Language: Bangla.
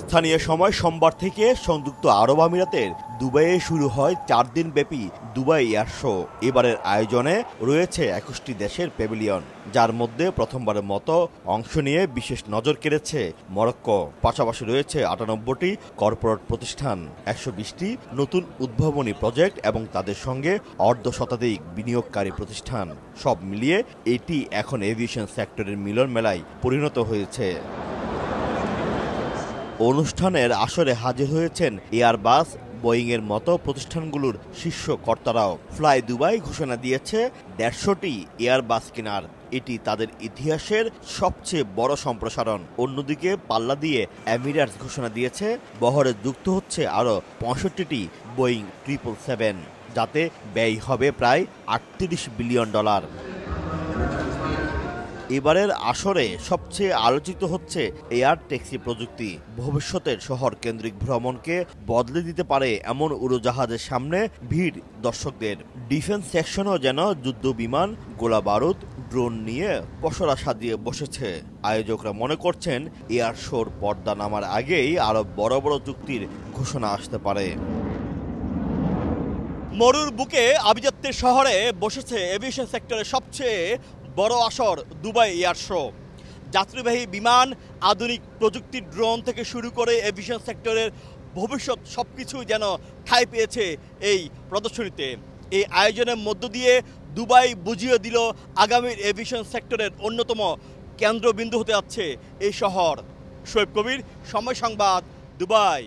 স্থানীয় সময় সোমবার থেকে সংযুক্ত আরব আমিরাতের দুবাইয়ে শুরু হয় 4 দিনব্যাপী দুবাই এয়ার শো। এবারের আয়োজনে রয়েছে 21টি দেশের প্যাভিলিয়ন, যার মধ্যে প্রথমবারের মতো অংশ নিয়ে বিশেষ নজর কেড়েছে মরক্কো। পাশাপাশি রয়েছে 98টি কর্পোরেট প্রতিষ্ঠান, 120টি নতুন উদ্ভাবনী প্রজেক্ট এবং তাদের সঙ্গে অর্ধশতাধিক বিনিয়োগকারী প্রতিষ্ঠান। সব মিলিয়ে এটি এখন এভিয়েশন সেক্টরের মিলন মেলায় পরিণত হয়েছে। অনুষ্ঠানের আসরে হাজির হয়েছেন এয়ারবাস, বোয়িংয়ের মতো প্রতিষ্ঠানগুলোর শীর্ষ কর্তারাও। ফ্লাই দুবাই ঘোষণা দিয়েছে 150টি এয়ারবাস কেনার। এটি তাদের ইতিহাসের সবচেয়ে বড় সম্প্রসারণ। অন্যদিকে পাল্লা দিয়ে এমিরেটস ঘোষণা দিয়েছে বহরে যুক্ত হচ্ছে আরও 65টি বোয়িং 777, যাতে ব্যয় হবে প্রায় $38 বিলিয়ন। এবারের আসরে সবচেয়ে আলোচিত হচ্ছে এয়ার ট্যাক্সি প্রযুক্তি। ভবিষ্যতের শহর কেন্দ্রিক ভ্রমণকে বদলে দিতে পারে এমন উড়োজাহাজের সামনে ভিড় দর্শকদের। ডিফেন্স সেকশনও যেন যুদ্ধ বিমান, গোলা বারুদ, ড্রোন নিয়ে পসরা সাজিয়ে বসেছে। আয়োজকরা মনে করছেন এয়ার শোর পর্দা নামার আগেই আরো বড় বড় চুক্তির ঘোষণা আসতে পারে। মরুর বুকে আভিজাত্যের শহরে বসেছে এভিয়েশন সেক্টরের সবচেয়ে বড় আসর দুবাই এয়ার শো। যাত্রীবাহী বিমান, আধুনিক প্রযুক্তির ড্রোন থেকে শুরু করে এভিয়েশন সেক্টরের ভবিষ্যৎ সবকিছু যেন ঠাঁই পেয়েছে এই প্রদর্শনীতে। এই আয়োজনের মধ্য দিয়ে দুবাই বুঝিয়ে দিল আগামীর এভিয়েশন সেক্টরের অন্যতম কেন্দ্রবিন্দু হতে যাচ্ছে এই শহর। শোয়েব কবির, সময় সংবাদ, দুবাই।